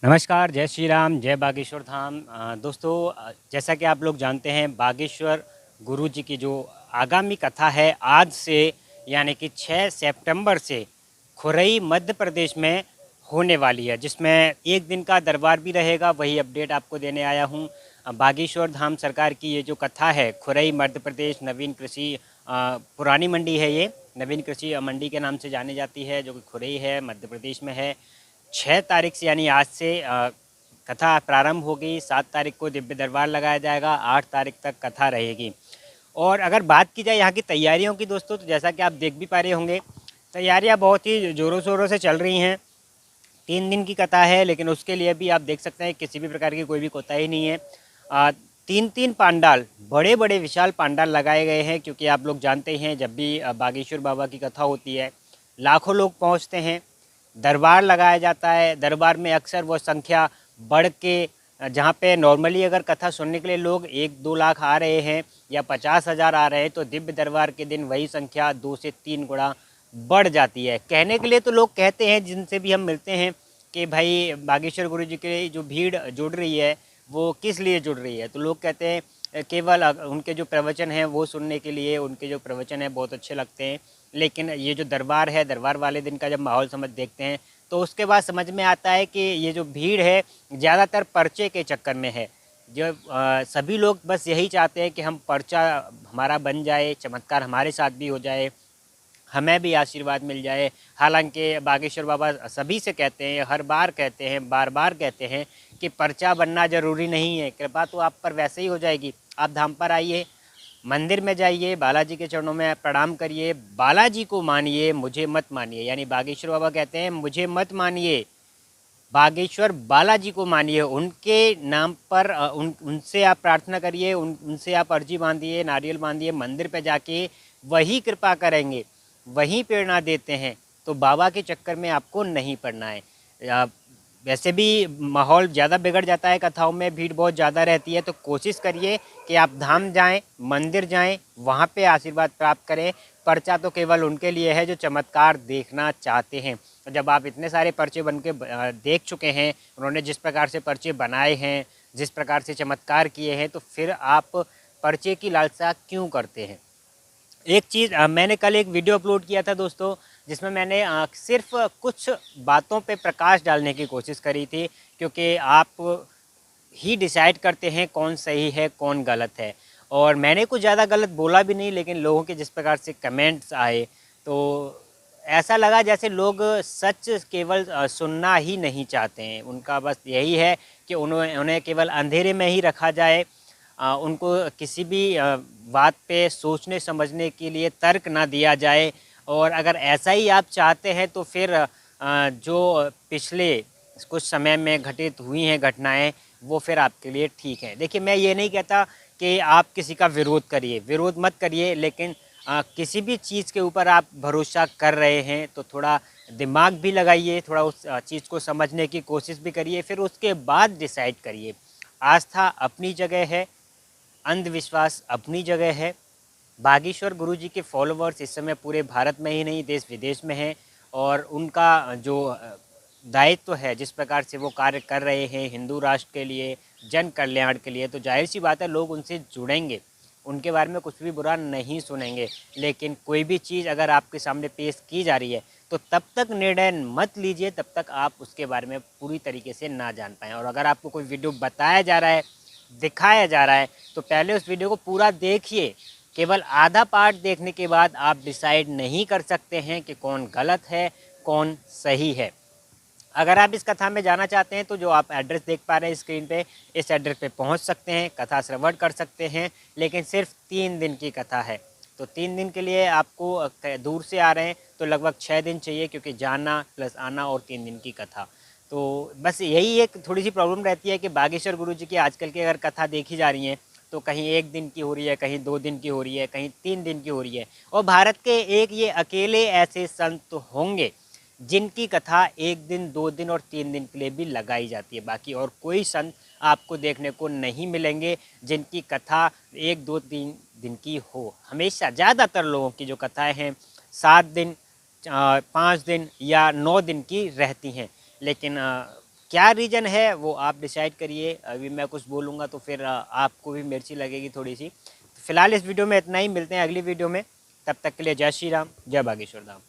नमस्कार, जय श्री राम, जय बागेश्वर धाम। दोस्तों, जैसा कि आप लोग जानते हैं, बागेश्वर गुरु जी की जो आगामी कथा है आज से यानी कि 6 सितंबर से खुरई मध्य प्रदेश में होने वाली है, जिसमें एक दिन का दरबार भी रहेगा। वही अपडेट आपको देने आया हूँ। बागेश्वर धाम सरकार की ये जो कथा है, खुरई मध्य प्रदेश नवीन कृषि पुरानी मंडी है, ये नवीन कृषि मंडी के नाम से जानी जाती है, जो कि खुरई है, मध्य प्रदेश में है। 6 तारीख से यानी आज से कथा प्रारंभ होगी। 7 तारीख को दिव्य दरबार लगाया जाएगा। 8 तारीख तक कथा रहेगी। और अगर बात की जाए यहाँ की तैयारियों की दोस्तों, तो जैसा कि आप देख भी पा रहे होंगे, तैयारियाँ बहुत ही ज़ोरों शोरों से चल रही हैं। 3 दिन की कथा है, लेकिन उसके लिए भी आप देख सकते हैं किसी भी प्रकार की कोई भी कोताही नहीं है। 3-3 पांडाल, बड़े बड़े विशाल पांडाल लगाए गए हैं, क्योंकि आप लोग जानते हैं जब भी बागेश्वर बाबा की कथा होती है, लाखों लोग पहुँचते हैं। दरबार लगाया जाता है। दरबार में अक्सर वो संख्या बढ़ के, जहाँ पे नॉर्मली अगर कथा सुनने के लिए लोग 1-2 लाख आ रहे हैं या 50,000 आ रहे हैं, तो दिव्य दरबार के दिन वही संख्या 2 से 3 गुना बढ़ जाती है। कहने के लिए तो लोग कहते हैं, जिनसे भी हम मिलते हैं, कि भाई बागेश्वर गुरु जी की जो भीड़ जुड़ रही है वो किस लिए जुड़ रही है। तो लोग कहते हैं केवल उनके जो प्रवचन हैं वो सुनने के लिए। उनके जो प्रवचन हैं बहुत अच्छे लगते हैं, लेकिन ये जो दरबार है, दरबार वाले दिन का जब माहौल समझ देखते हैं, तो उसके बाद समझ में आता है कि ये जो भीड़ है ज़्यादातर पर्चे के चक्कर में है। जो सभी लोग बस यही चाहते हैं कि हम पर्चा हमारा बन जाए, चमत्कार हमारे साथ भी हो जाए, हमें भी आशीर्वाद मिल जाए। हालांकि बागेश्वर बाबा सभी से कहते हैं, हर बार कहते हैं, बार बार कहते हैं कि पर्चा बनना ज़रूरी नहीं है, कृपा तो आप पर वैसे ही हो जाएगी। आप धाम पर आइए, मंदिर में जाइए, बालाजी के चरणों में प्रणाम करिए, बालाजी को मानिए, मुझे मत मानिए। यानी बागेश्वर बाबा कहते हैं मुझे मत मानिए, बागेश्वर बालाजी को मानिए। उनके नाम पर उनसे आप प्रार्थना करिए, उनसे आप अर्जी बांधिए, नारियल बांधिए, मंदिर पे जाके वही कृपा करेंगे, वही प्रेरणा देते हैं। तो बाबा के चक्कर में आपको नहीं पड़ना है। वैसे भी माहौल ज़्यादा बिगड़ जाता है, कथाओं में भीड़ बहुत ज़्यादा रहती है, तो कोशिश करिए कि आप धाम जाएं, मंदिर जाएं, वहाँ पे आशीर्वाद प्राप्त करें। पर्चा तो केवल उनके लिए है जो चमत्कार देखना चाहते हैं। जब आप इतने सारे पर्चे बन के देख चुके हैं, उन्होंने जिस प्रकार से पर्चे बनाए हैं, जिस प्रकार से चमत्कार किए हैं, तो फिर आप पर्चे की लालसा क्यों करते हैं। एक चीज़, मैंने कल एक वीडियो अपलोड किया था दोस्तों, जिसमें मैंने सिर्फ कुछ बातों पे प्रकाश डालने की कोशिश करी थी, क्योंकि आप ही डिसाइड करते हैं कौन सही है कौन गलत है। और मैंने कुछ ज़्यादा गलत बोला भी नहीं, लेकिन लोगों के जिस प्रकार से कमेंट्स आए, तो ऐसा लगा जैसे लोग सच केवल सुनना ही नहीं चाहते हैं। उनका बस यही है कि उन्हें केवल अंधेरे में ही रखा जाए। उनको किसी भी बात पे सोचने समझने के लिए तर्क ना दिया जाए। और अगर ऐसा ही आप चाहते हैं, तो फिर जो पिछले कुछ समय में घटित हुई हैं घटनाएं, वो फिर आपके लिए ठीक है। देखिए, मैं ये नहीं कहता कि आप किसी का विरोध करिए, विरोध मत करिए, लेकिन किसी भी चीज़ के ऊपर आप भरोसा कर रहे हैं तो थोड़ा दिमाग भी लगाइए, थोड़ा उस चीज़ को समझने की कोशिश भी करिए, फिर उसके बाद डिसाइड करिए। आस्था अपनी जगह है, अंधविश्वास अपनी जगह है। बागेश्वर गुरु जी के फॉलोअर्स इस समय पूरे भारत में ही नहीं, देश विदेश में हैं। और उनका जो दायित्व है, जिस प्रकार से वो कार्य कर रहे हैं हिंदू राष्ट्र के लिए, जन कल्याण के लिए, तो जाहिर सी बात है लोग उनसे जुड़ेंगे, उनके बारे में कुछ भी बुरा नहीं सुनेंगे। लेकिन कोई भी चीज़ अगर आपके सामने पेश की जा रही है, तो तब तक निर्णय मत लीजिए, तब तक आप उसके बारे में पूरी तरीके से ना जान पाएँ। और अगर आपको कोई वीडियो बताया जा रहा है, दिखाया जा रहा है, तो पहले उस वीडियो को पूरा देखिए। केवल आधा पार्ट देखने के बाद आप डिसाइड नहीं कर सकते हैं कि कौन गलत है कौन सही है। अगर आप इस कथा में जाना चाहते हैं, तो जो आप एड्रेस देख पा रहे हैं स्क्रीन पे, इस एड्रेस पे पहुंच सकते हैं, कथा श्रवण कर सकते हैं। लेकिन सिर्फ 3 दिन की कथा है, तो 3 दिन के लिए आपको दूर से आ रहे हैं तो लगभग 6 दिन चाहिए, क्योंकि जाना प्लस आना और 3 दिन की कथा। तो बस यही एक थोड़ी सी प्रॉब्लम रहती है कि बागेश्वर गुरु जी की आजकल की अगर कथा देखी जा रही है, तो कहीं 1 दिन की हो रही है, कहीं 2 दिन की हो रही है, कहीं 3 दिन की हो रही है। और भारत के एक ये अकेले ऐसे संत होंगे जिनकी कथा 1 दिन 2 दिन और 3 दिन के लिए भी लगाई जाती है। बाकी और कोई संत आपको देखने को नहीं मिलेंगे जिनकी कथा 1-2-3 दिन की हो। हमेशा ज़्यादातर लोगों की जो कथाएं हैं 7 दिन, 5 दिन या 9 दिन की रहती हैं। लेकिन क्या रीज़न है वो आप डिसाइड करिए। अभी मैं कुछ बोलूँगा तो फिर आपको भी मिर्ची लगेगी थोड़ी सी। तो फिलहाल इस वीडियो में इतना ही, मिलते हैं अगली वीडियो में। तब तक के लिए जय श्री राम, जय बागेश्वर धाम।